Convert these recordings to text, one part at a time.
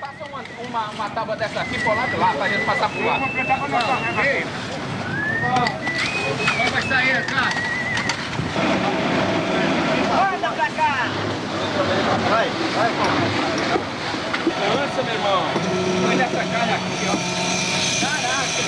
Passa uma tábua dessa aqui por lá de lá, pra gente passar por lá. Vai sair, cara. Anda pra cá. Vai. Lança, meu irmão. Olha essa cara aqui, ó. Caraca.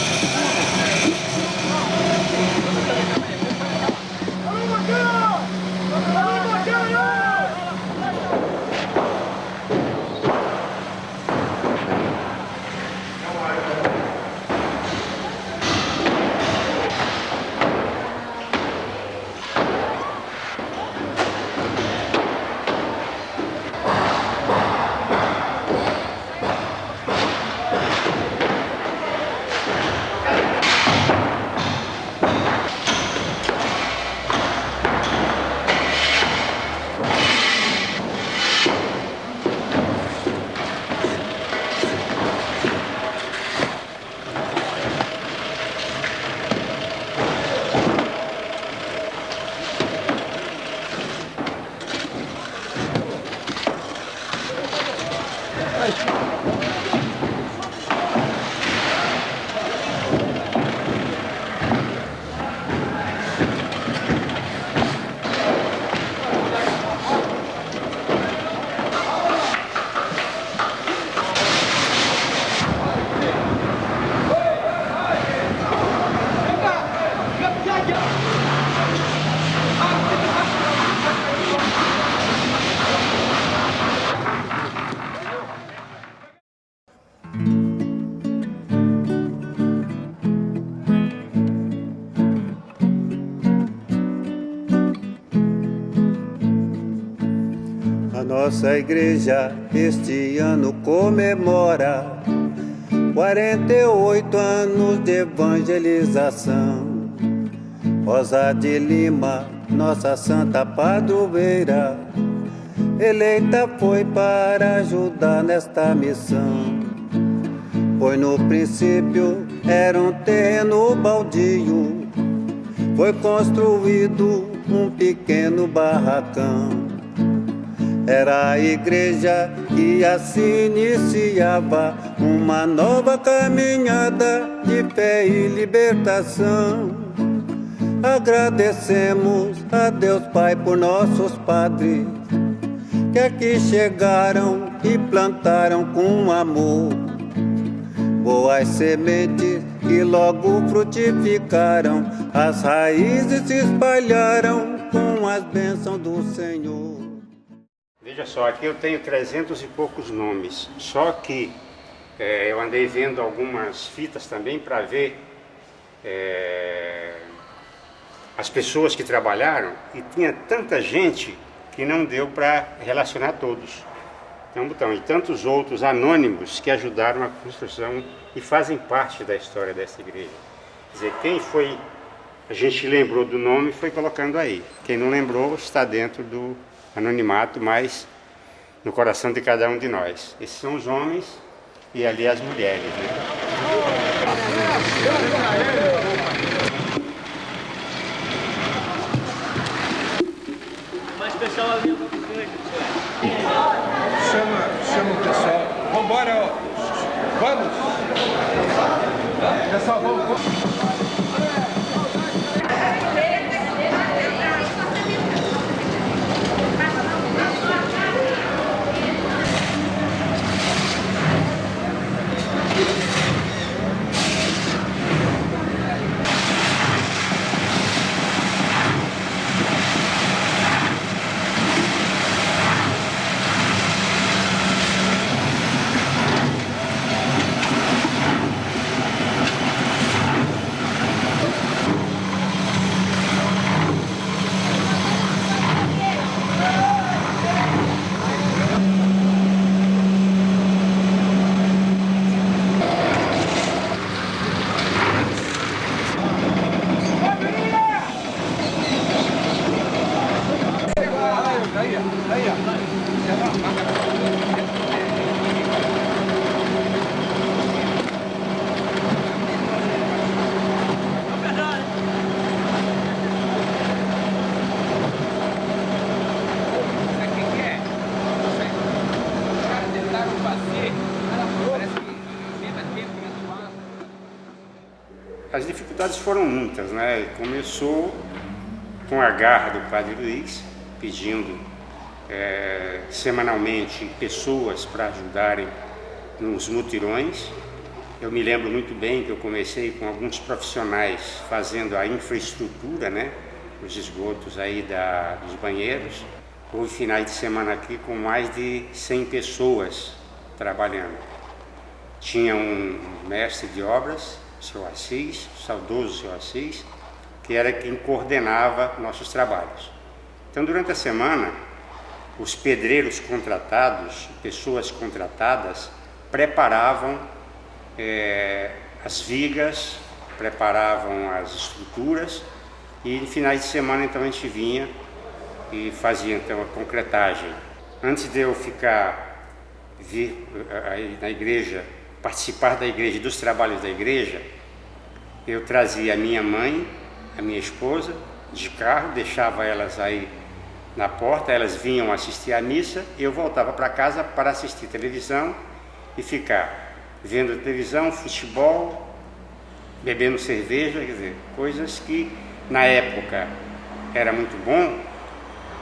Nossa igreja este ano comemora 48 anos de evangelização. Rosa de Lima, nossa santa padroeira, eleita foi para ajudar nesta missão. Pois no princípio era um terreno baldio, foi construído um pequeno barracão. Era a igreja que assim iniciava uma nova caminhada de fé e libertação. Agradecemos a Deus Pai por nossos padres, que aqui chegaram e plantaram com amor boas sementes que logo frutificaram, as raízes se espalharam com as bênçãos do Senhor. Veja só, aqui eu tenho 300 e poucos nomes, só que eu andei vendo algumas fitas também para ver as pessoas que trabalharam, e tinha tanta gente que não deu para relacionar todos. Então, e tantos outros anônimos que ajudaram a construção e fazem parte da história dessa igreja. Quer dizer, quem foi, a gente lembrou do nome, foi colocando aí. Quem não lembrou está dentro do anonimato, mas no coração de cada um de nós. Esses são os homens e ali as mulheres, né? Mais pessoal ali. Chama o pessoal. Vambora, vamos! Pessoal, vamos. As dificuldades foram muitas, né? Começou com a garra do Padre Luiz, pedindo semanalmente pessoas para ajudarem nos mutirões. Eu me lembro muito bem que eu comecei com alguns profissionais fazendo a infraestrutura, né? Os esgotos aí dos banheiros. Houve finais de semana aqui com mais de 100 pessoas trabalhando. Tinha um mestre de obras, o Sr. Assis, o saudoso Sr. Assis, que era quem coordenava nossos trabalhos. Então, durante a semana, os pedreiros contratados, pessoas contratadas, preparavam as vigas, preparavam as estruturas, e em finais de semana então a gente vinha e fazia então a concretagem. Antes de eu vir aí na igreja, participar da igreja e dos trabalhos da igreja, eu trazia a minha mãe, a minha esposa, de carro, deixava elas aí na porta, elas vinham assistir à missa, e eu voltava para casa para assistir televisão e ficar vendo televisão, futebol, bebendo cerveja, quer dizer, coisas que na época era muito bom,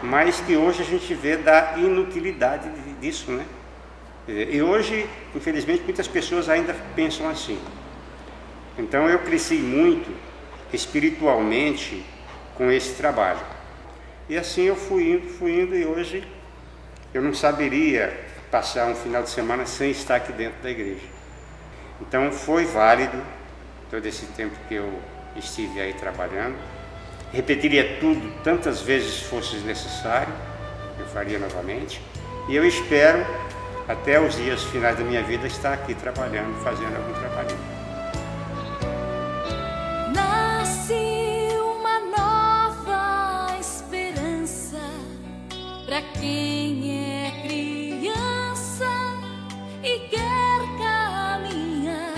mas que hoje a gente vê da inutilidade disso, né? E hoje, infelizmente, muitas pessoas ainda pensam assim. Então eu cresci muito espiritualmente com esse trabalho. E assim eu fui indo, e hoje eu não saberia passar um final de semana sem estar aqui dentro da igreja. Então foi válido todo esse tempo que eu estive aí trabalhando. Repetiria tudo tantas vezes fosse necessário, eu faria novamente. E eu espero, até os dias finais da minha vida, estar aqui trabalhando, fazendo algum trabalho. Nasce uma nova esperança para quem é criança e quer caminhar.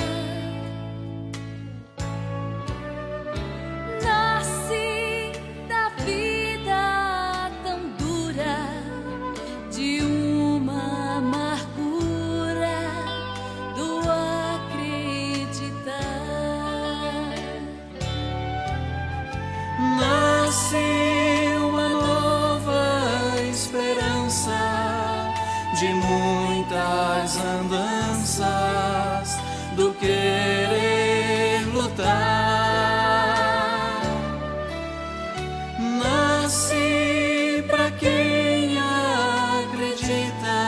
Nasce da vida tão dura, de uma amargura do acreditar. Nasce uma nova esperança de muitas andanças do querer lutar. Nasce pra quem acredita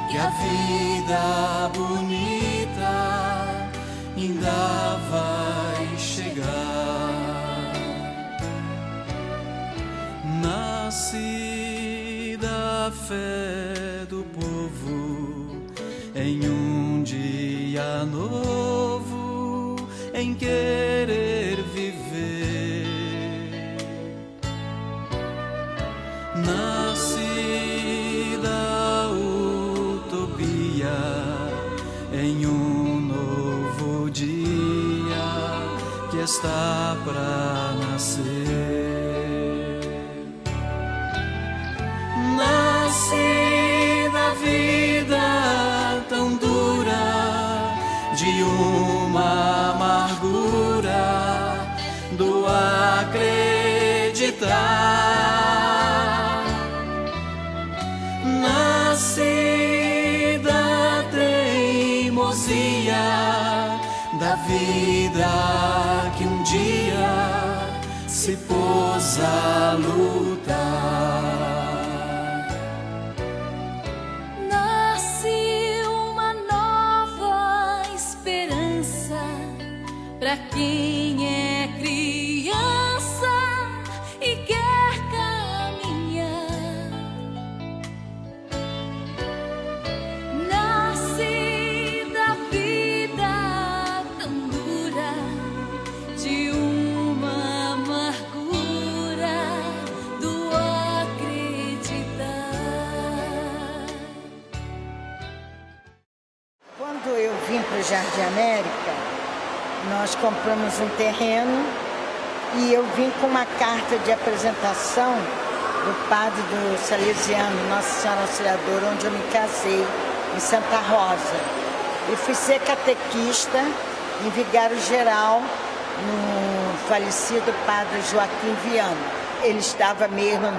que a vida bonita ainda vai chegar. Nasce da fé do povo em um dia novo, em querer viver. Nasce da utopia em um novo dia que está pra nascer. Nasce da vida tão dura, de uma amargura do acreditar. Nasce da teimosia da vida que um dia se pôs a lutar. Pra quem é criança e quer caminhar. Nasce da vida tão dura, de uma amargura do acreditar. Quando eu vim para o Jardim América, nós compramos um terreno e eu vim com uma carta de apresentação do padre do Salesiano, Nossa Senhora Auxiliadora, onde eu me casei, em Santa Rosa. E fui ser catequista em Vigário Geral no falecido padre Joaquim Viana. Ele estava mesmo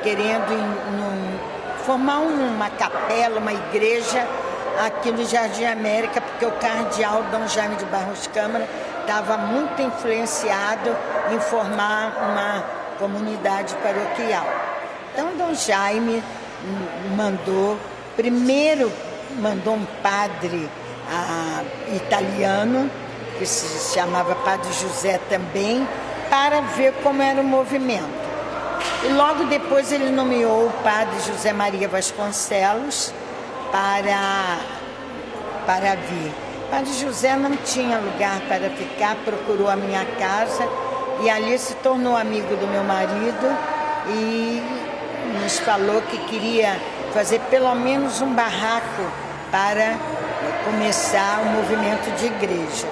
querendo formar uma capela, uma igreja aqui no Jardim América, porque o cardeal Dom Jaime de Barros Câmara estava muito influenciado em formar uma comunidade paroquial. Então, Dom Jaime primeiro mandou um padre italiano, que se chamava Padre José também, para ver como era o movimento. E logo depois ele nomeou o padre José Maria Vasconcelos para vir. O padre José não tinha lugar para ficar, procurou a minha casa e ali se tornou amigo do meu marido e nos falou que queria fazer pelo menos um barraco para começar o movimento de igreja.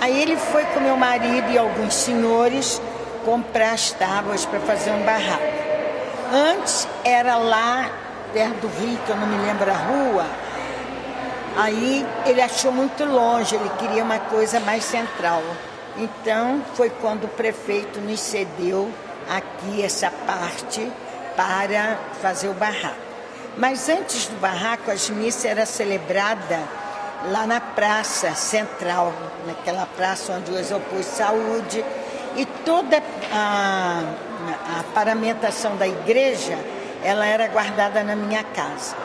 Aí ele foi com meu marido e alguns senhores comprar as tábuas para fazer um barraco. Antes era lá perto do rio, que eu não me lembro a rua. Aí ele achou muito longe, ele queria uma coisa mais central. Então foi quando o prefeito nos cedeu aqui essa parte para fazer o barraco. Mas antes do barraco, as missas eram celebradas lá na praça central, naquela praça onde hoje eu pus saúde, e toda a paramentação da igreja, ela era guardada na minha casa.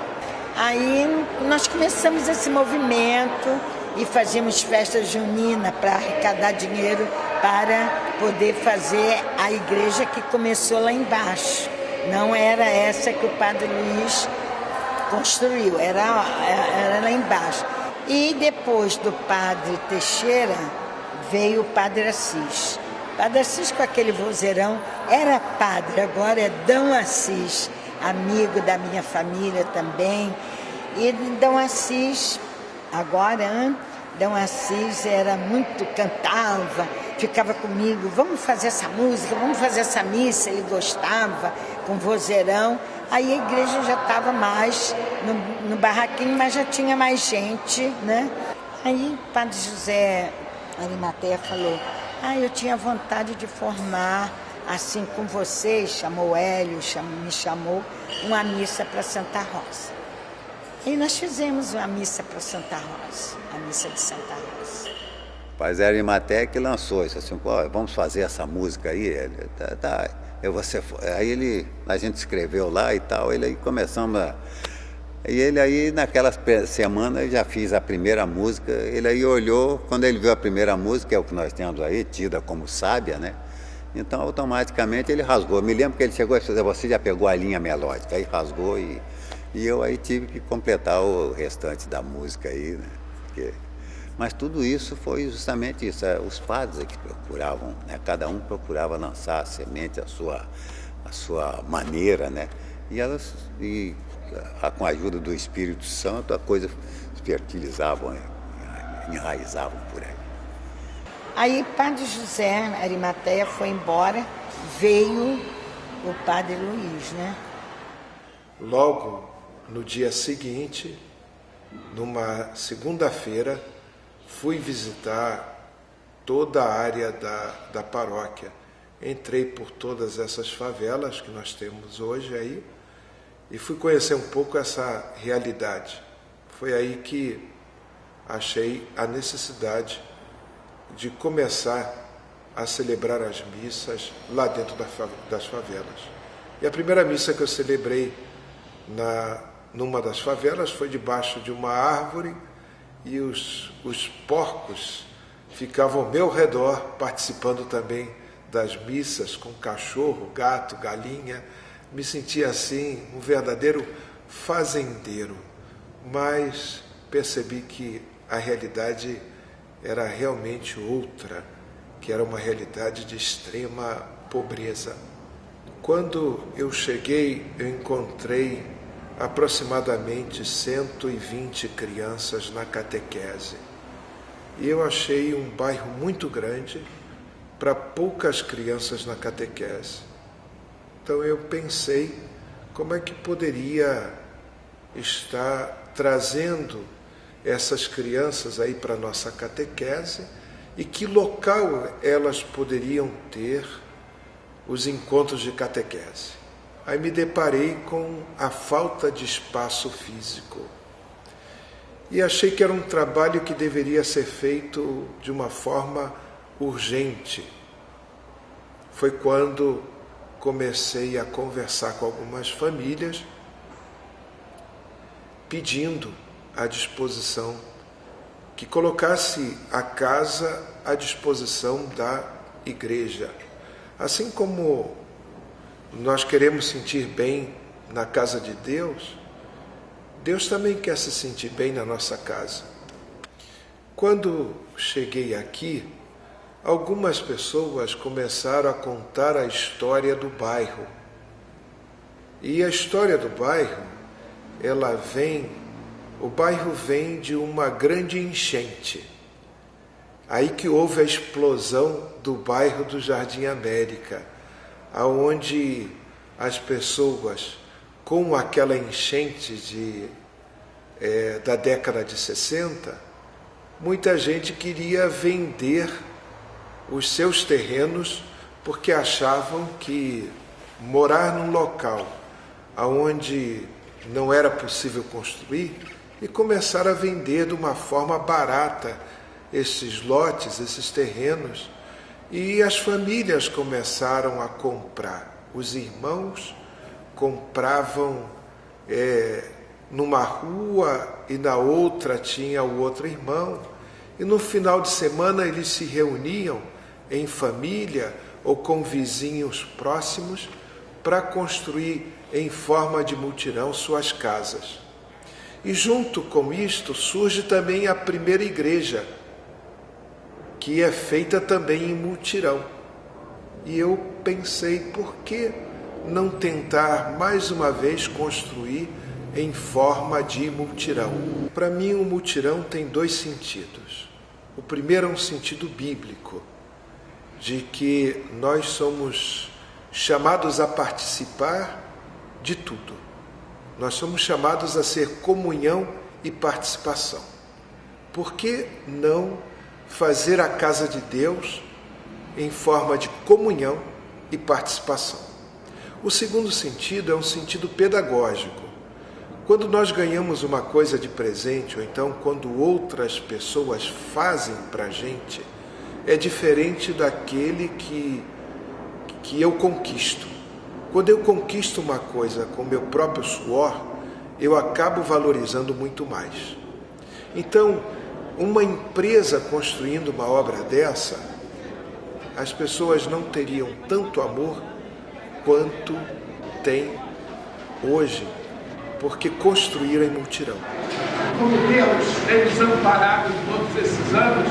Aí nós começamos esse movimento e fazíamos festa junina para arrecadar dinheiro para poder fazer a igreja que começou lá embaixo. Não era essa que o Padre Luiz construiu, era lá embaixo. E depois do Padre Teixeira veio o Padre Assis. O Padre Assis, com aquele vozeirão, era padre, agora é Dom Assis, amigo da minha família também. E Dom Assis, Dom Assis era muito, cantava, ficava comigo, vamos fazer essa música, vamos fazer essa missa, ele gostava, com vozeirão. Aí a igreja já estava mais no barraquinho, mas já tinha mais gente, né? Aí o Padre José Arimateia falou, eu tinha vontade de formar, assim com vocês, chamou o Hélio, me chamou, uma missa para Santa Rosa. E nós fizemos uma missa para Santa Rosa, a missa de Santa Rosa. O Padre Arimateia que lançou isso, assim, vamos fazer essa música aí, Hélio, tá. Aí a gente escreveu lá e tal, aí começamos e ele aí naquela semana eu já fiz a primeira música, ele aí olhou, quando ele viu a primeira música, é o que nós temos aí, tida como sábia, né? Então automaticamente ele rasgou. Eu me lembro que ele chegou a fazer, você já pegou a linha melódica, aí rasgou e eu aí tive que completar o restante da música aí, né? Mas tudo isso foi justamente isso, os padres é que procuravam, né? Cada um procurava lançar a semente, a sua maneira, né? E com a ajuda do Espírito Santo, a coisa se fertilizavam, enraizavam por aí. Aí Padre José Arimateia foi embora, veio o Padre Luiz, né? Logo no dia seguinte, numa segunda-feira, fui visitar toda a área da paróquia. Entrei por todas essas favelas que nós temos hoje aí e fui conhecer um pouco essa realidade. Foi aí que achei a necessidade de começar a celebrar as missas lá dentro das favelas. E a primeira missa que eu celebrei numa das favelas foi debaixo de uma árvore e os porcos ficavam ao meu redor participando também das missas com cachorro, gato, galinha. Me sentia assim um verdadeiro fazendeiro, mas percebi que a realidade era realmente outra, que era uma realidade de extrema pobreza. Quando eu cheguei, eu encontrei aproximadamente 120 crianças na catequese. E eu achei um bairro muito grande para poucas crianças na catequese. Então eu pensei como é que poderia estar trazendo essas crianças aí para a nossa catequese e que local elas poderiam ter os encontros de catequese. Aí me deparei com a falta de espaço físico e achei que era um trabalho que deveria ser feito de uma forma urgente. Foi quando comecei a conversar com algumas famílias, pedindo à disposição, que colocasse a casa à disposição da igreja. Assim como nós queremos sentir bem na casa de Deus, Deus também quer se sentir bem na nossa casa. Quando cheguei aqui, algumas pessoas começaram a contar a história do bairro. E a história do bairro, o bairro vem de uma grande enchente. Aí que houve a explosão do bairro do Jardim América, aonde as pessoas, com aquela enchente da década de 60, muita gente queria vender os seus terrenos porque achavam que morar num local onde não era possível construir e começaram a vender de uma forma barata esses lotes, esses terrenos, e as famílias começaram a comprar. Os irmãos compravam numa rua e na outra tinha o outro irmão, e no final de semana eles se reuniam em família ou com vizinhos próximos para construir em forma de mutirão suas casas. E junto com isto surge também a primeira igreja, que é feita também em mutirão. E eu pensei, por que não tentar mais uma vez construir em forma de mutirão? Para mim, o mutirão tem dois sentidos. O primeiro é um sentido bíblico, de que nós somos chamados a participar de tudo. Nós somos chamados a ser comunhão e participação. Por que não fazer a casa de Deus em forma de comunhão e participação? O segundo sentido é um sentido pedagógico. Quando nós ganhamos uma coisa de presente, ou então quando outras pessoas fazem para a gente, é diferente daquele que eu conquisto. Quando eu conquisto uma coisa com meu próprio suor, eu acabo valorizando muito mais. Então, uma empresa construindo uma obra dessa, as pessoas não teriam tanto amor quanto tem hoje, porque construíram em mutirão. Como Deus tem nos amparado todos esses anos,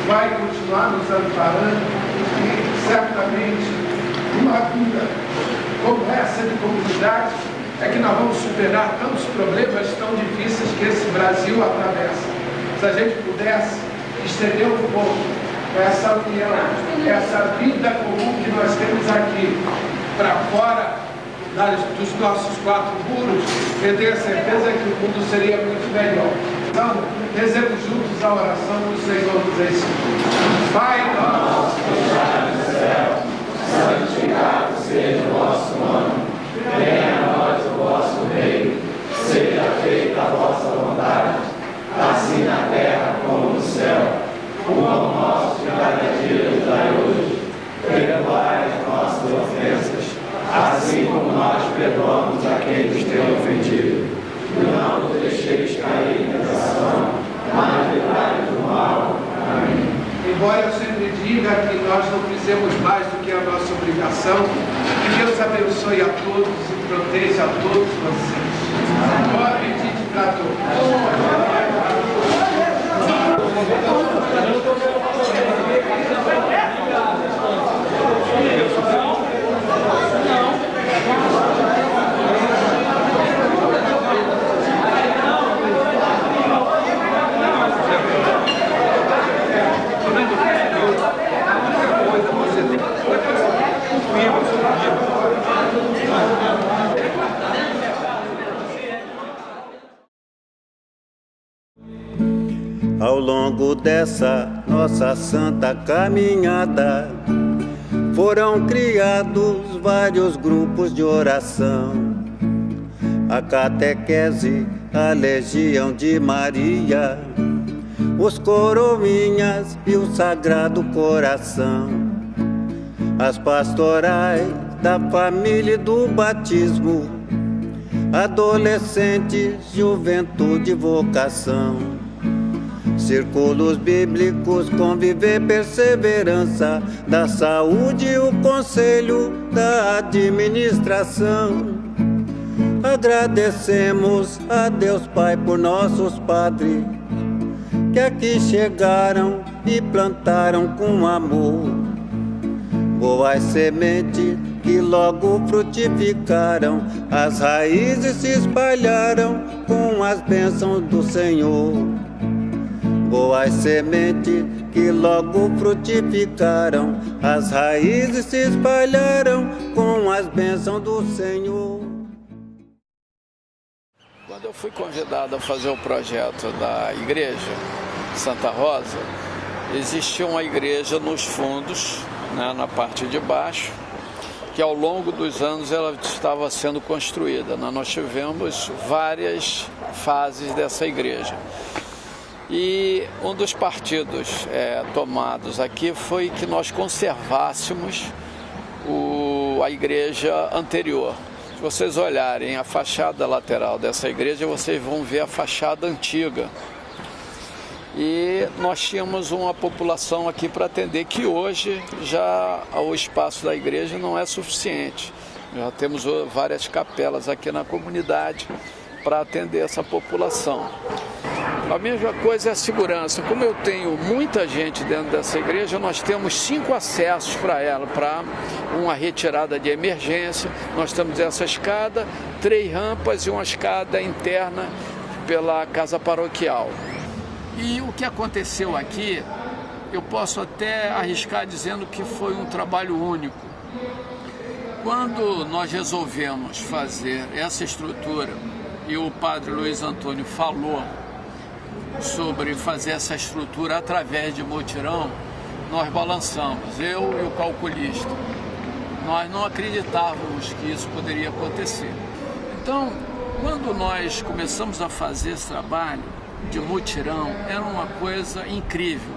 vai continuar nos amparando e certamente uma vida como essa de comunidade é que nós vamos superar tantos problemas tão difíceis que esse Brasil atravessa. Se a gente pudesse estender um pouco essa união, essa vida comum que nós temos aqui para fora dos nossos quatro muros, eu tenho certeza que o mundo seria muito melhor. Então, rezemos juntos a oração que o Senhor nos ensinou. Pai nosso que estás no céu, santificado seja o vosso nome, venha a nós o vosso reino, seja feita a vossa vontade, assim na terra como no céu. O pão nosso de cada dia nos dai hoje, perdoai as nossas ofensas, assim como nós perdoamos a quem nos tem ofendido. Não nos deixeis cair em tentação, mas livrai-nos do mal. Amém. Embora eu sempre diga que nós não fizemos mais do que a nossa obrigação, que Deus abençoe a todos e proteja a todos vocês. Boa apetite para todos. Ao longo dessa nossa santa caminhada, foram criados vários grupos de oração. A catequese, a Legião de Maria, os coroinhas e o Sagrado Coração, as pastorais da família e do batismo, adolescentes, juventude e vocação, círculos bíblicos, conviver, perseverança, da saúde e o conselho da administração. Agradecemos a Deus Pai por nossos padres, que aqui chegaram e plantaram com amor boas sementes que logo frutificaram, as raízes se espalharam com as bênçãos do Senhor. Boas sementes que logo frutificaram, as raízes se espalharam com as bênçãos do Senhor. Quando eu fui convidado a fazer o projeto da igreja Santa Rosa, existia uma igreja nos fundos, né, na parte de baixo, que ao longo dos anos ela estava sendo construída. Nós tivemos várias fases dessa igreja. E um dos partidos tomados aqui foi que nós conservássemos a igreja anterior. Se vocês olharem a fachada lateral dessa igreja, vocês vão ver a fachada antiga. E nós tínhamos uma população aqui para atender, que hoje já o espaço da igreja não é suficiente. Já temos várias capelas aqui na comunidade para atender essa população. A mesma coisa é a segurança. Como eu tenho muita gente dentro dessa igreja, nós temos 5 acessos para ela, para uma retirada de emergência. Nós temos essa escada, 3 rampas e uma escada interna pela casa paroquial. E o que aconteceu aqui, eu posso até arriscar dizendo que foi um trabalho único. Quando nós resolvemos fazer essa estrutura e o padre Luiz Antônio falou sobre fazer essa estrutura através de mutirão, nós balançamos, eu e o calculista. Nós não acreditávamos que isso poderia acontecer. Então, quando nós começamos a fazer esse trabalho de mutirão, era uma coisa incrível.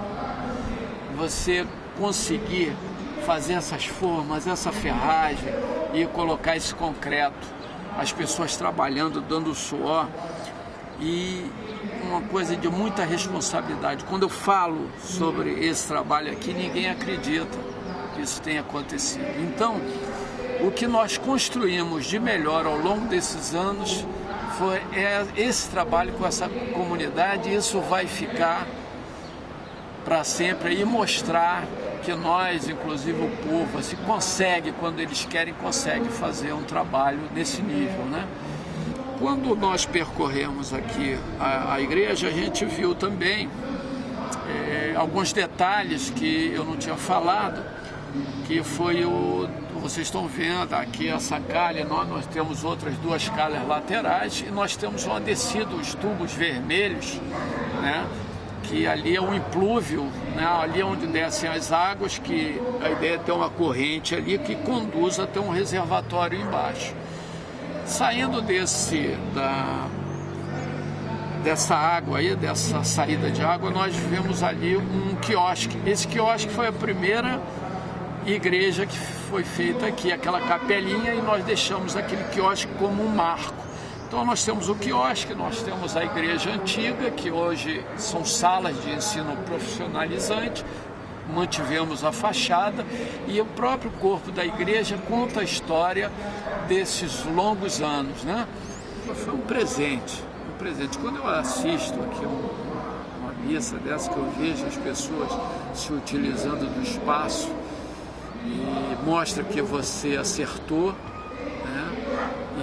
Você conseguir fazer essas formas, essa ferragem e colocar esse concreto, as pessoas trabalhando, dando suor, e uma coisa de muita responsabilidade. Quando eu falo sobre esse trabalho aqui, ninguém acredita que isso tenha acontecido. Então, o que nós construímos de melhor ao longo desses anos foi esse trabalho com essa comunidade, e isso vai ficar para sempre e mostrar que nós, inclusive o povo, assim, consegue, quando eles querem, consegue fazer um trabalho nesse nível, né? Quando nós percorremos aqui a igreja, a gente viu também alguns detalhes que eu não tinha falado, que foi vocês estão vendo aqui essa calha, nós temos outras 2 calhas laterais e nós temos uma descida, os tubos vermelhos, né? Que ali é um implúvio, né? Ali é onde descem as águas, que a ideia é ter uma corrente ali que conduz até um reservatório embaixo. Saindo dessa água aí, dessa saída de água, nós vemos ali um quiosque. Esse quiosque foi a primeira igreja que foi feita aqui, aquela capelinha, e nós deixamos aquele quiosque como um marco. Então nós temos o quiosque, nós temos a igreja antiga, que hoje são salas de ensino profissionalizante, mantivemos a fachada, e o próprio corpo da igreja conta a história desses longos anos, né? Foi um presente. Quando eu assisto aqui uma missa dessa, que eu vejo as pessoas se utilizando do espaço e mostra que você acertou, né?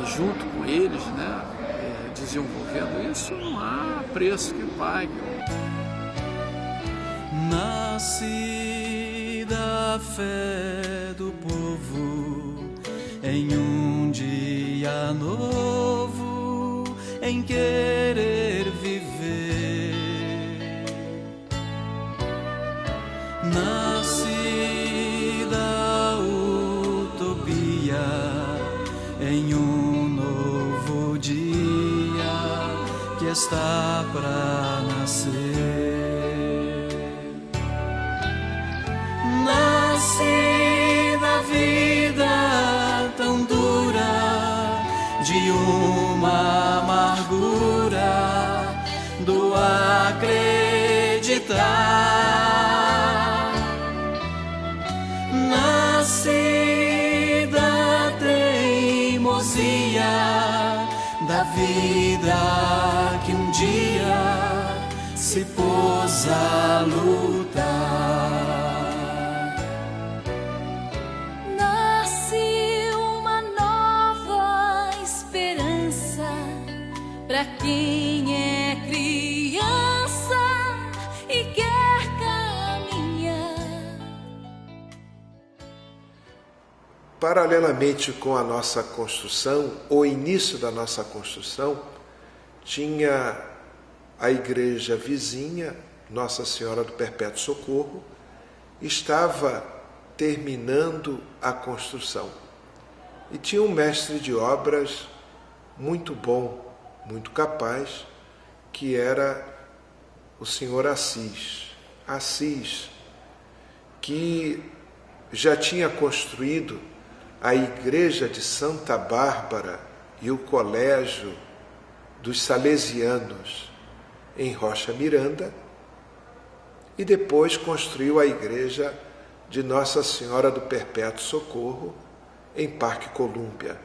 E junto com eles, né, desenvolvendo isso, não há preço que pague. Nasci da fé do povo em um dia novo, em querer viver. está pra nascer. Nasci na vida tão dura de uma amargura do acreditar. Nasci da teimosia da vida que um dia se pôs a lutar. Nasce uma nova esperança para quem é criança e quer caminhar. Paralelamente com a nossa construção, o início da nossa construção, tinha a igreja vizinha, Nossa Senhora do Perpétuo Socorro, estava terminando a construção. E tinha um mestre de obras muito bom, muito capaz, que era o senhor Assis. Assis, que já tinha construído a igreja de Santa Bárbara e o colégio dos Salesianos em Rocha Miranda, e depois construiu a igreja de Nossa Senhora do Perpétuo Socorro em Parque Colúmbia.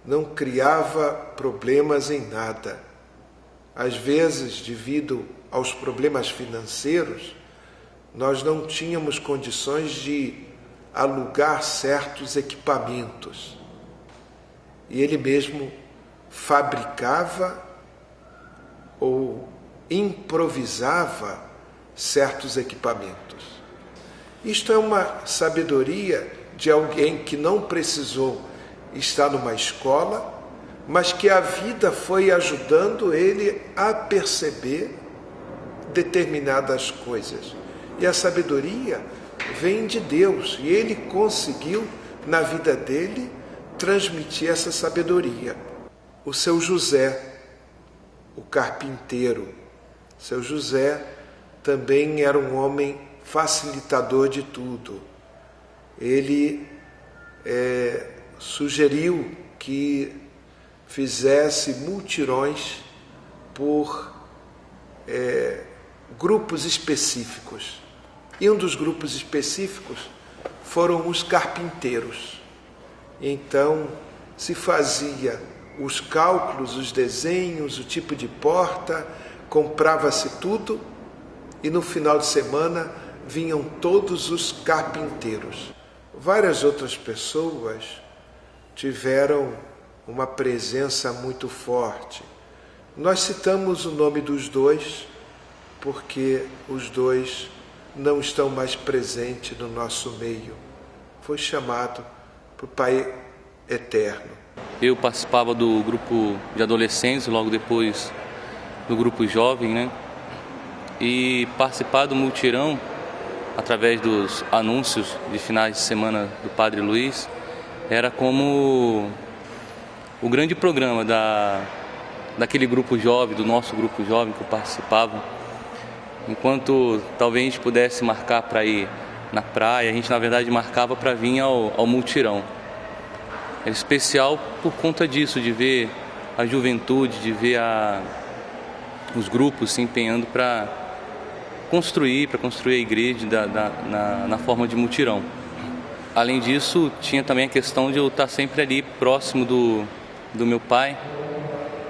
Não criava problemas em nada. Às vezes, devido aos problemas financeiros, nós não tínhamos condições de alugar certos equipamentos. E ele mesmo fabricava ou improvisava certos equipamentos. Isto é uma sabedoria de alguém que não precisou estar numa escola, mas que a vida foi ajudando ele a perceber determinadas coisas. E a sabedoria vem de Deus, e ele conseguiu, na vida dele, transmitir essa sabedoria. O seu José, o carpinteiro, seu José também era um homem facilitador de tudo. Ele sugeriu que fizesse mutirões por grupos específicos. E um dos grupos específicos foram os carpinteiros. Então, se fazia os cálculos, os desenhos, o tipo de porta, comprava-se tudo e no final de semana vinham todos os carpinteiros. Várias outras pessoas tiveram uma presença muito forte. Nós citamos o nome dos dois porque os dois não estão mais presentes no nosso meio. Foi chamado para o Pai Eterno. Eu participava do grupo de adolescentes, logo depois do grupo jovem, né? E participar do mutirão, através dos anúncios de finais de semana do Padre Luiz, era como o grande programa daquele grupo jovem, do nosso grupo jovem que eu participava. Enquanto talvez a gente pudesse marcar para ir na praia, a gente na verdade marcava para vir ao mutirão. Era especial por conta disso, de ver a juventude, de ver os grupos se empenhando para construir a igreja na forma de mutirão. Além disso, tinha também a questão de eu estar sempre ali próximo do meu pai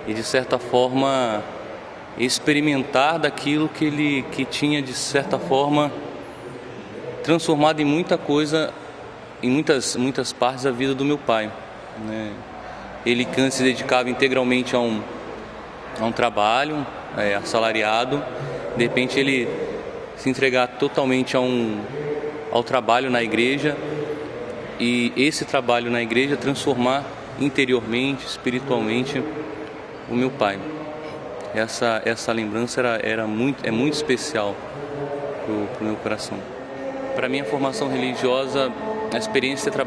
e, de certa forma, experimentar daquilo que tinha, de certa forma, transformado em muita coisa, em muitas partes da vida do meu pai, né? Ele que antes se dedicava integralmente a um trabalho assalariado, de repente ele se entregar totalmente ao trabalho na igreja, e esse trabalho na igreja transformar interiormente, espiritualmente, o meu pai. Essa lembrança é muito especial para o meu coração. Para mim, a formação religiosa, a experiência de ter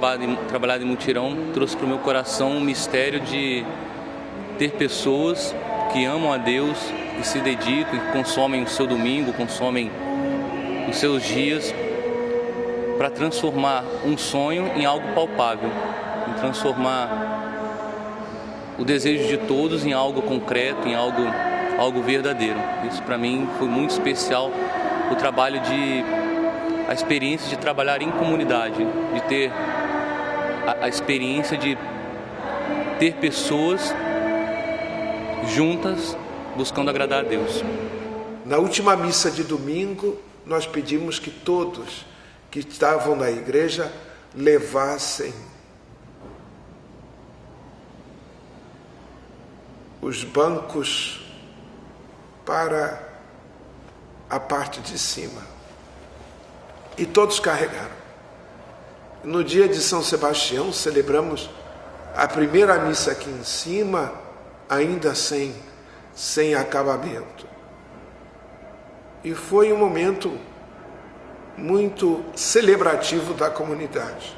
trabalhado em mutirão, trouxe para o meu coração um mistério de ter pessoas que amam a Deus, que se dedicam, que consomem o seu domingo, consomem os seus dias para transformar um sonho em algo palpável, em transformar o desejo de todos em algo concreto, em algo verdadeiro. Isso para mim foi muito especial, o trabalho a experiência de trabalhar em comunidade, de ter a experiência de ter pessoas juntas buscando agradar a Deus. Na última missa de domingo, nós pedimos que todos que estavam na igreja levassem os bancos para a parte de cima. E todos carregaram. No dia de São Sebastião, celebramos a primeira missa aqui em cima, ainda sem acabamento. E foi um momento muito celebrativo da comunidade.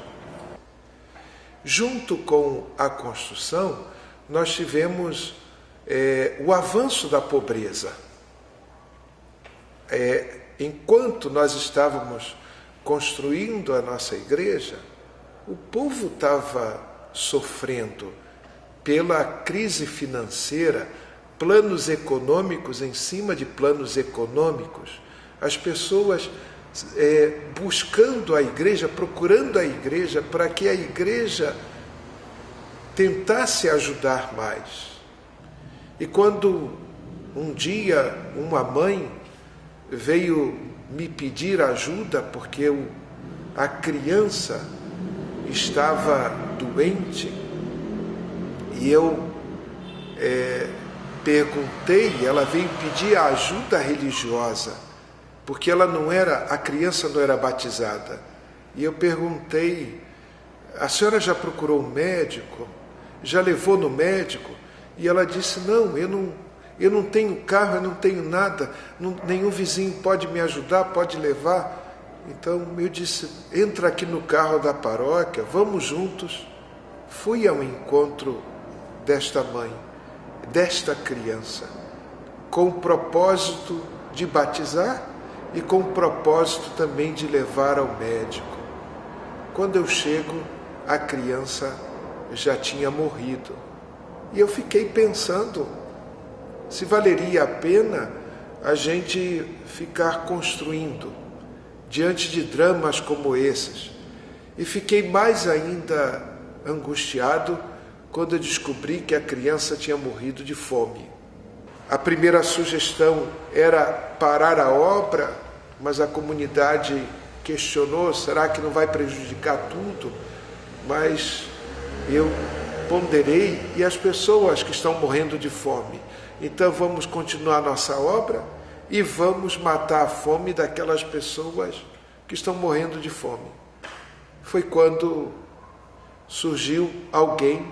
Junto com a construção, nós tivemos o avanço da pobreza. Enquanto nós estávamos construindo a nossa igreja, o povo estava sofrendo pela crise financeira, planos econômicos em cima de planos econômicos, as pessoas buscando a igreja, procurando a igreja para que a igreja tentasse ajudar mais. E quando um dia uma mãe veio me pedir ajuda porque a criança estava doente, e eu perguntei, ela veio pedir a ajuda religiosa, porque a criança não era batizada. E eu perguntei, a senhora já procurou um médico? Já levou no médico? E ela disse, não, eu não tenho carro, eu não tenho nada, nenhum vizinho pode me ajudar, pode levar. Então eu disse, entra aqui no carro da paróquia, vamos juntos. Fui ao encontro desta mãe, desta criança, com o propósito de batizar e com o propósito também de levar ao médico. Quando eu chego, a criança já tinha morrido. E eu fiquei pensando se valeria a pena a gente ficar construindo diante de dramas como esses. E fiquei mais ainda angustiado quando eu descobri que a criança tinha morrido de fome. A primeira sugestão era parar a obra, mas a comunidade questionou, será que não vai prejudicar tudo? Mas eu ponderei, e as pessoas que estão morrendo de fome, então vamos continuar nossa obra e vamos matar a fome daquelas pessoas que estão morrendo de fome. Foi quando surgiu alguém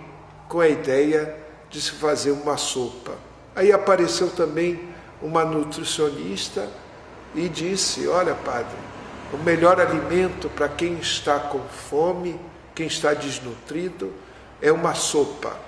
com a ideia de se fazer uma sopa. Aí apareceu também uma nutricionista e disse, olha, padre, o melhor alimento para quem está com fome, quem está desnutrido, é uma sopa.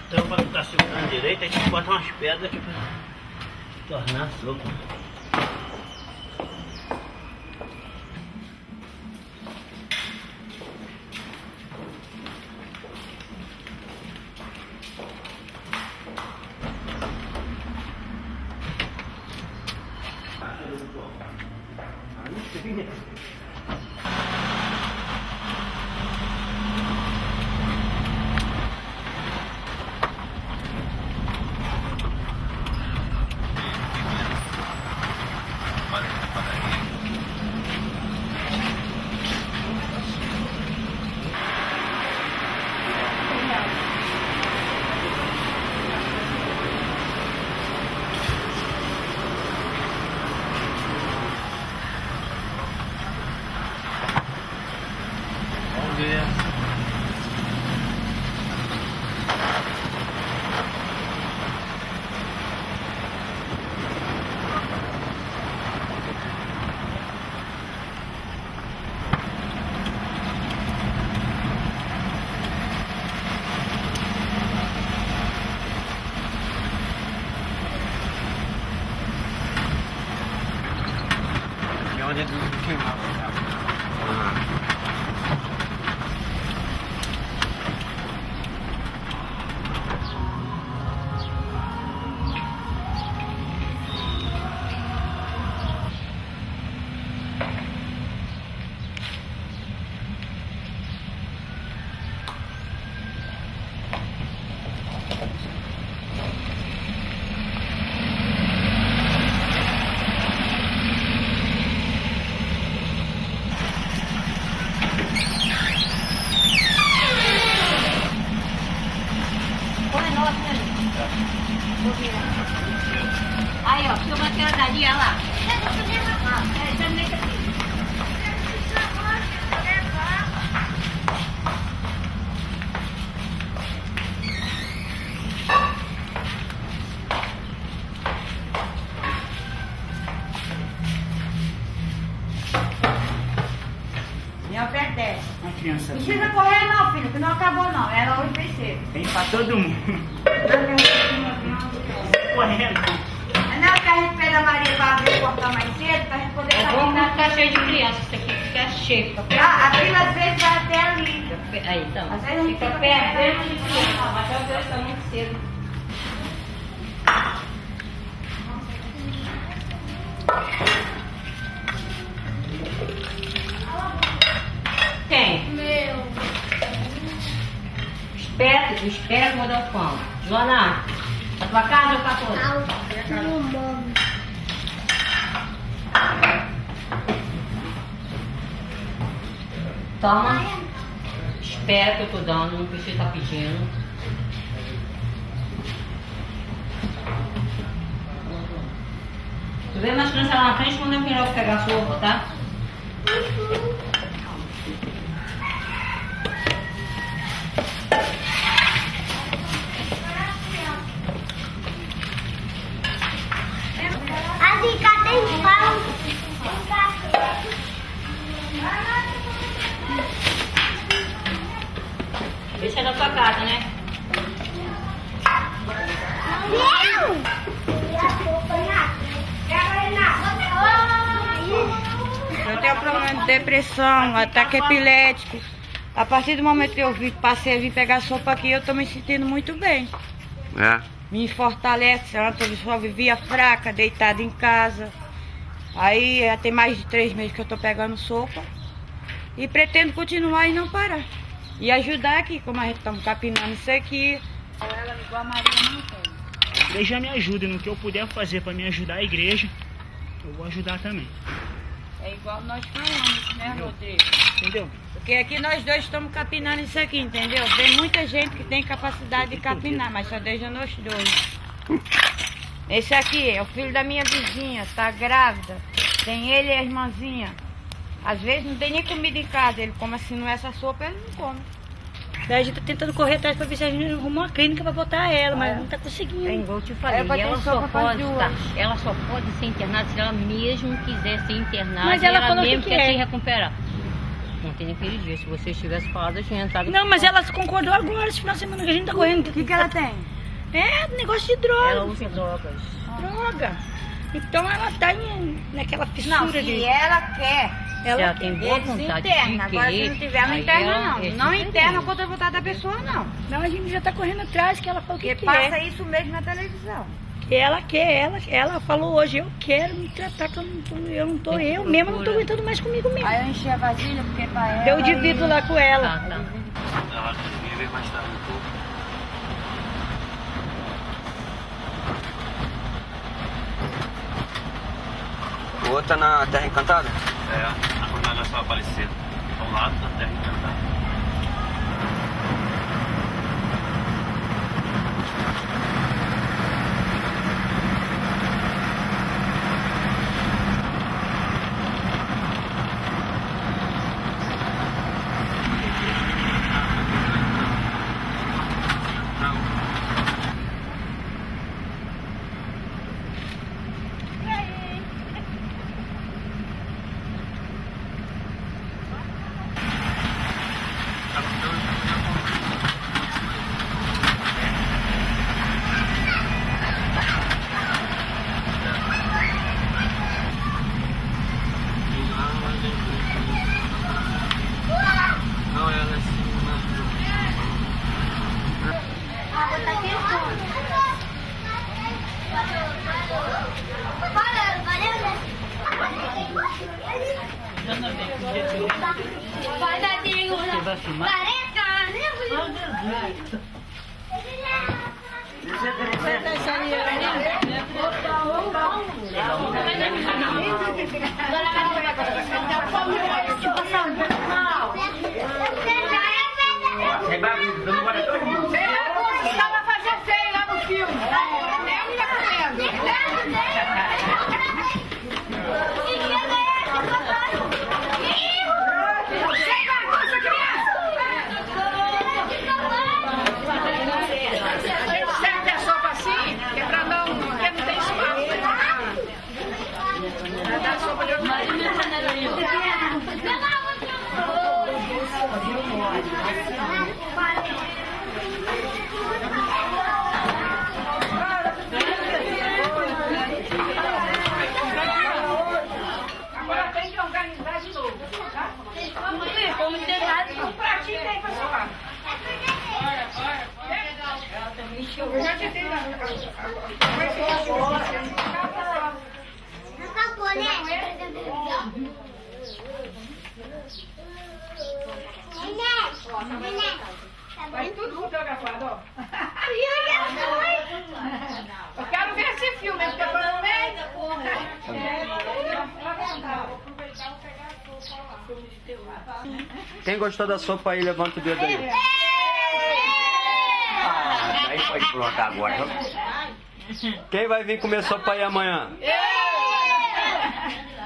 Então, para ficar segurando direito, a gente bota umas pedras aqui para tornar soco. dali, olha lá. Me obedece. Uma criança. Não precisa correr não, filho, que não acabou não. Ela hoje fez cedo. Tem pra todo mundo. Correndo. Não, que a gente fez a Maria para abrir o portão mais cedo, pra gente poder É bom que ficar cheio de criança, isso aqui fica cheio. A fila às vezes vai até ali. Aí, então. Às vezes a gente Fica perdendo de criança, mas às vezes tá muito cedo. Quem? Meu. Espera, vou dar o pão. Joana, pra tua casa ou pra toda? Toma. Espera que eu tô dando, não precisa estar pedindo. Tu vê mais criança lá na frente quando eu virar pegar a sopa, tá? Ali, cadê o pão? Deixa na tua casa, né? Eu tenho problema de depressão, ataque epilético. A partir do momento que eu passei a vir pegar sopa aqui, eu tô me sentindo muito bem. É. Me fortalece. Antes eu só vivia fraca, deitada em casa. Aí já tem mais de 3 meses que eu tô pegando sopa. E pretendo continuar e não parar. E ajudar aqui, como a gente tá capinando isso aqui. Ela igual a Maria não tem. A igreja me ajuda, no que eu puder fazer para me ajudar a igreja, eu vou ajudar também. É igual nós falamos, né, Rodrigo? Entendeu? Porque aqui nós dois estamos capinando isso aqui, entendeu? Tem muita gente que tem capacidade de capinar, mas só deixa nós dois. Esse aqui é o filho da minha vizinha, tá grávida. Tem ele e a irmãzinha. Às vezes não tem nem comida em casa, ele come assim, não é essa sopa, ele não come. Daí a gente tá tentando correr atrás pra ver se a gente arruma uma clínica pra botar ela, mas não tá conseguindo. É igual eu te falei, ela só pode ser internada se ela mesmo quiser ser internada. Mas ela falou mesmo que quer quer se recuperar. Ontem naquele dia, se você tivesse falado, eu tinha entrado. Não, mas ela concordou agora, esse final de semana que a gente tá correndo. O que ela tem? É, negócio de droga. Ela usa drogas. Droga. Então ela tá naquela fissura não, se ela quer, ela tem boa vontade interna. de Agora querer, se não tiver, não interna não. Não interna contra a vontade da pessoa, não. Não, a gente já tá correndo atrás, que ela falou que Porque quer. passa isso mesmo na televisão. Que ela quer, ela falou hoje, eu quero me tratar, que eu não tô mesma não tô aguentando mais comigo mesmo. Aí eu enchi a vasilha, porque pra ela... Eu divido lá com ela. Ela veio mais tarde um pouco. Outra na Terra Encantada? É, a Congregação Aparecida. Ao lado da Terra Encantada. Vai, Dadinho. Você vai filmar? Tava fazendo feio lá no filme. Eu ia comendo. Agora tem que organizar de novo, tá? Como ter mais um pratinho aí pra soar. Eu já te tenho vai tudo fotografado, ó. Eu quero ver esse filme, porque eu tô no meio. Quem gostou da sopa aí, levanta o dedo aí. Aí pode colocar agora. Quem vai vir comer sopa aí amanhã?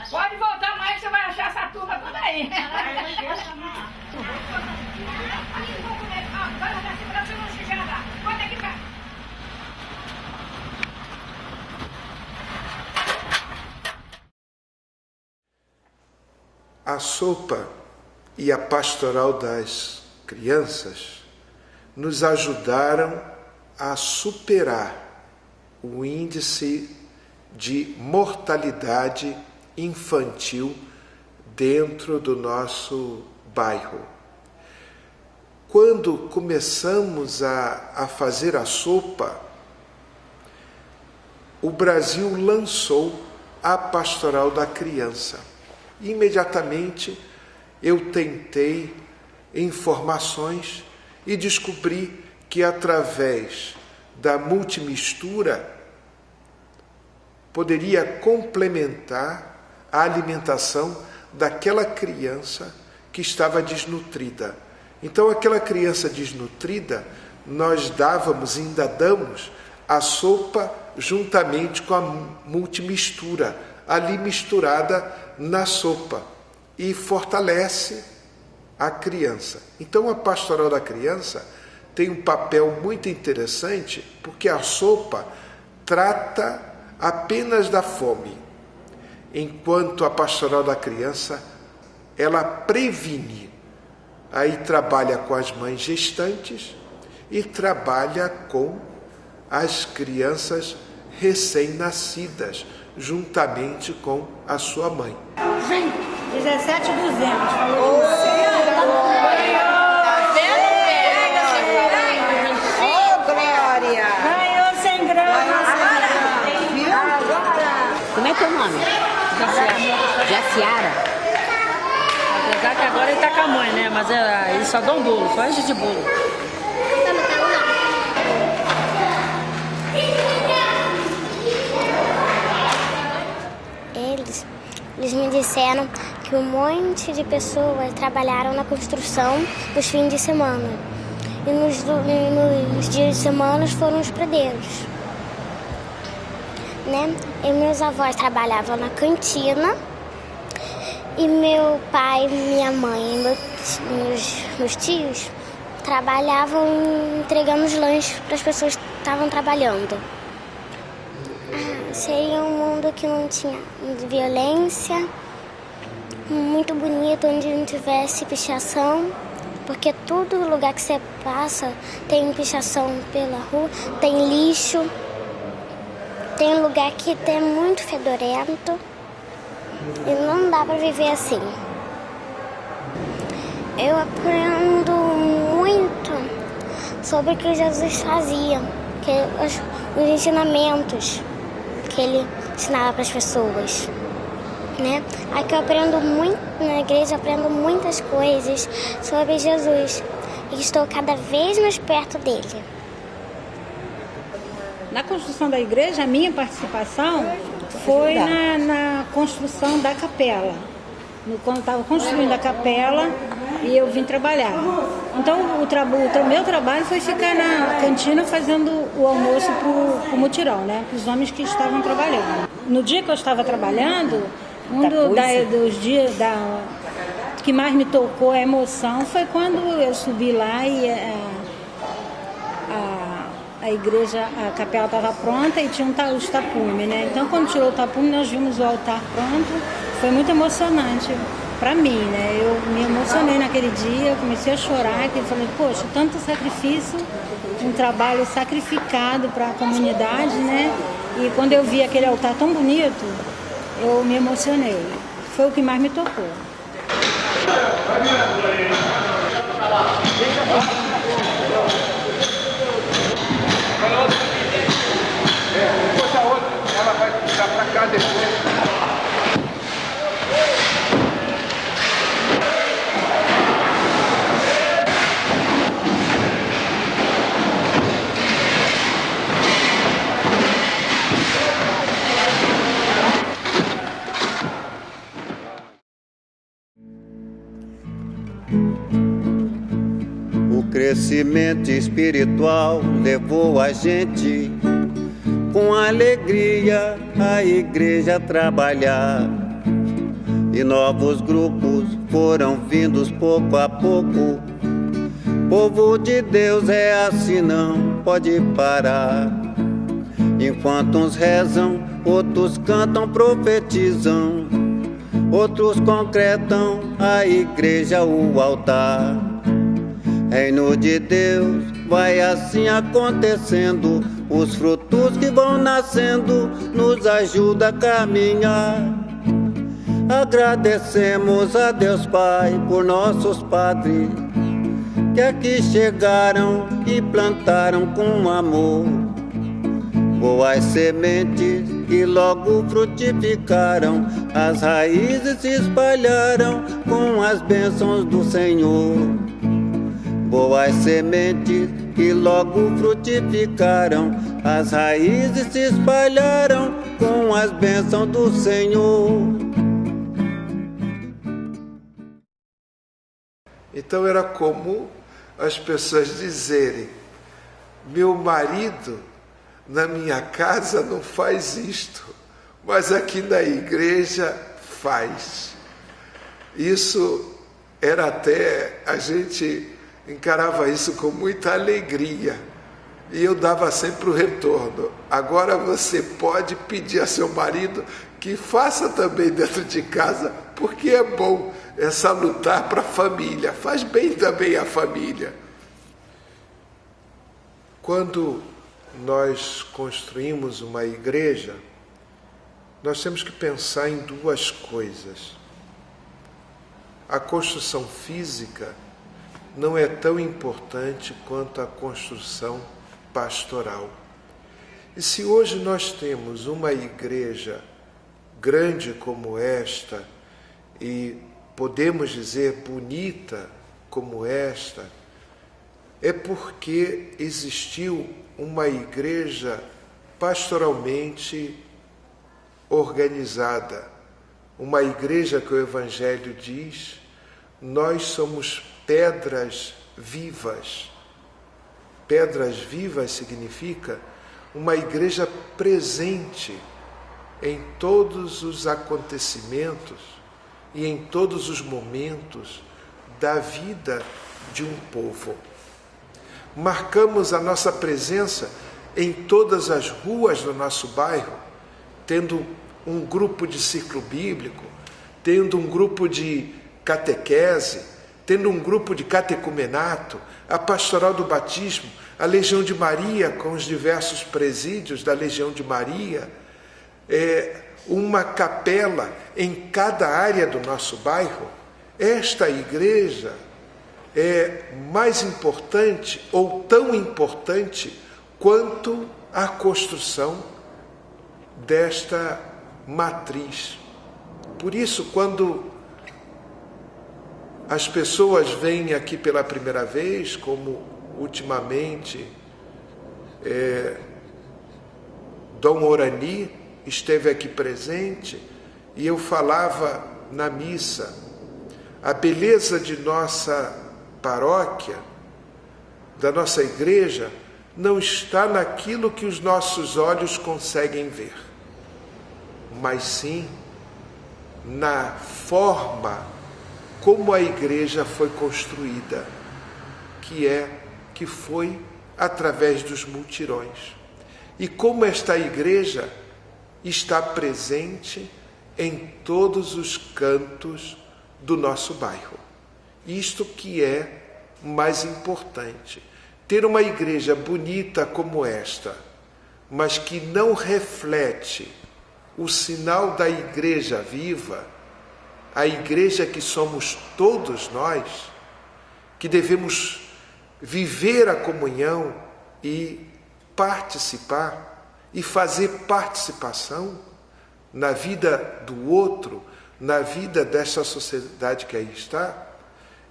Pode voltar mais que você vai achar essa turma toda aí. A sopa e a pastoral das crianças nos ajudaram a superar o índice de mortalidade infantil dentro do nosso bairro. Quando começamos a fazer a sopa, o Brasil lançou a pastoral da criança. Imediatamente eu tentei informações e descobri que através da multimistura poderia complementar a alimentação daquela criança que estava desnutrida. Então aquela criança desnutrida, nós dávamos e ainda damos a sopa juntamente com a multimistura, ali misturada na sopa, e fortalece a criança. Então a pastoral da criança tem um papel muito interessante, porque a sopa trata apenas da fome, enquanto a pastoral da criança, ela previne. Aí trabalha com as mães gestantes e trabalha com as crianças recém-nascidas, juntamente com a sua mãe. 17.200, falou. Glória! Ganhou 100 gramas. Como é teu nome? Jaciara. Apesar que agora ele tá com a mãe, né? Mas eles só dão bolo, só enche de bolo. Eles me disseram que um monte de pessoas trabalharam na construção nos fins de semana. E nos dias de semana foram os predeiros. Né? E meus avós trabalhavam na cantina. E meu pai, minha mãe e meus tios trabalhavam entregando os lanches para as pessoas que estavam trabalhando. Seria um mundo que não tinha violência, muito bonito, onde não tivesse pichação, porque todo lugar que você passa tem pichação pela rua, tem lixo, tem lugar que tem muito fedorento e não dá para viver assim. Eu aprendo muito sobre o que Jesus fazia, os ensinamentos que ele ensinava para as pessoas, né? Aqui eu aprendo muito, na igreja eu aprendo muitas coisas sobre Jesus e estou cada vez mais perto dele. Na construção da igreja, a minha participação foi na construção da capela. Quando estava construindo a capela e eu vim trabalhar. Então o meu trabalho foi ficar na cantina fazendo o almoço para o mutirão, né? Para os homens que estavam trabalhando. No dia que eu estava trabalhando, dos dias que mais me tocou a emoção foi quando eu subi lá e a igreja, a capela estava pronta e tinha os tapumes, né? Então quando tirou o tapume nós vimos o altar pronto, foi muito emocionante. para mim, né? Eu me emocionei naquele dia, eu comecei a chorar, que eu falei, poxa, tanto sacrifício, um trabalho sacrificado para a comunidade, né? E quando eu vi aquele altar tão bonito, eu me emocionei. Foi o que mais me tocou. Depois a outra, ela vai puxar para cá depois. O crescimento espiritual levou a gente com alegria a igreja a trabalhar. E novos grupos foram vindos pouco a pouco. Povo de Deus é assim, não pode parar. Enquanto uns rezam, outros cantam, profetizam, outros concretam a igreja, o altar. Reino de Deus vai assim acontecendo, os frutos que vão nascendo nos ajuda a caminhar. Agradecemos a Deus Pai por nossos padres, que aqui chegaram e plantaram com amor boas sementes e logo frutificaram, as raízes se espalharam com as bênçãos do Senhor. Boas sementes que logo frutificaram, as raízes se espalharam com as bênçãos do Senhor. Então era comum as pessoas dizerem: meu marido na minha casa não faz isto, mas aqui na igreja faz. Isso era até, a gente encarava isso com muita alegria, e eu dava sempre o retorno: agora você pode pedir a seu marido que faça também dentro de casa, porque é bom, é salutar para a família, faz bem também à família. Quando nós construímos uma igreja, nós temos que pensar em duas coisas. A construção física não é tão importante quanto a construção pastoral. E se hoje nós temos uma igreja grande como esta, e podemos dizer bonita como esta, é porque existiu uma igreja pastoralmente organizada, uma igreja que o Evangelho diz: nós somos pedras vivas. Pedras vivas significa uma igreja presente em todos os acontecimentos e em todos os momentos da vida de um povo. Marcamos a nossa presença em todas as ruas do nosso bairro, tendo um grupo de círculo bíblico, tendo um grupo de catequese, tendo um grupo de catecumenato, a pastoral do batismo, a Legião de Maria com os diversos presídios da Legião de Maria, uma capela em cada área do nosso bairro. Esta igreja é mais importante ou tão importante quanto a construção desta matriz. Por isso, quando as pessoas vêm aqui pela primeira vez, como ultimamente Dom Orani esteve aqui presente, e eu falava na missa, a beleza de nossa paróquia, da nossa igreja, não está naquilo que os nossos olhos conseguem ver, mas sim na forma como a igreja foi construída, que foi através dos multirões. E como esta igreja está presente em todos os cantos do nosso bairro. Isto que é mais importante. Ter uma igreja bonita como esta, mas que não reflete o sinal da igreja viva, a igreja que somos todos nós, que devemos viver a comunhão e participar e fazer participação na vida do outro, na vida desta sociedade que aí está.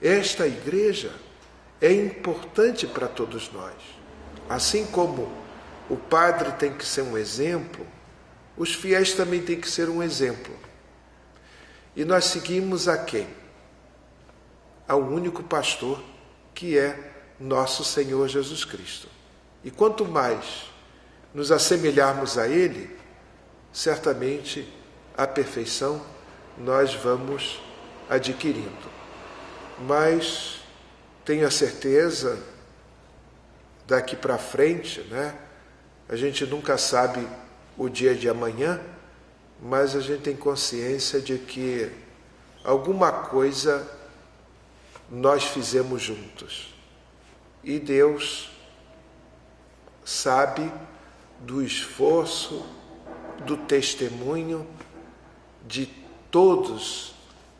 Esta igreja é importante para todos nós. Assim como o padre tem que ser um exemplo, os fiéis também têm que ser um exemplo. E nós seguimos a quem? Ao único pastor, que é nosso Senhor Jesus Cristo. E quanto mais nos assemelharmos a Ele, certamente a perfeição nós vamos adquirindo. Mas tenho a certeza, daqui para frente, a gente nunca sabe o dia de amanhã, mas a gente tem consciência de que alguma coisa nós fizemos juntos. E Deus sabe do esforço, do testemunho de todos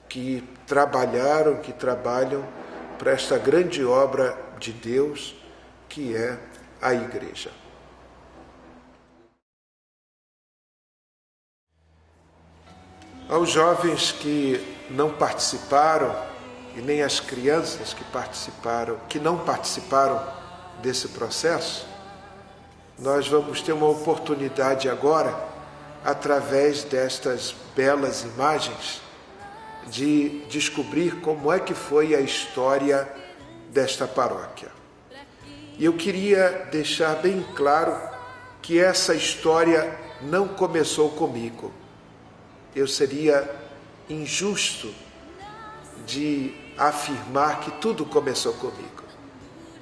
que trabalharam, que trabalham para esta grande obra de Deus, que é a igreja. Aos jovens que não participaram, e nem as crianças que não participaram desse processo, nós vamos ter uma oportunidade agora, através destas belas imagens, de descobrir como é que foi a história desta paróquia. E eu queria deixar bem claro que essa história não começou comigo. Eu seria injusto de afirmar que tudo começou comigo.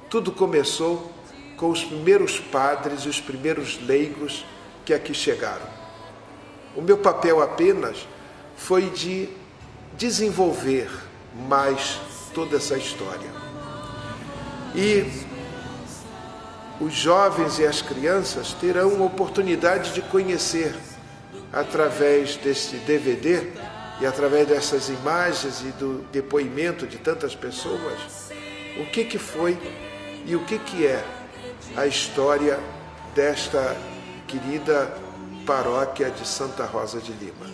Tudo começou com os primeiros padres, os primeiros leigos que aqui chegaram. O meu papel apenas foi de desenvolver mais toda essa história. E os jovens e as crianças terão a oportunidade de conhecer, através desse DVD e através dessas imagens e do depoimento de tantas pessoas, o que foi e o que é a história desta querida paróquia de Santa Rosa de Lima.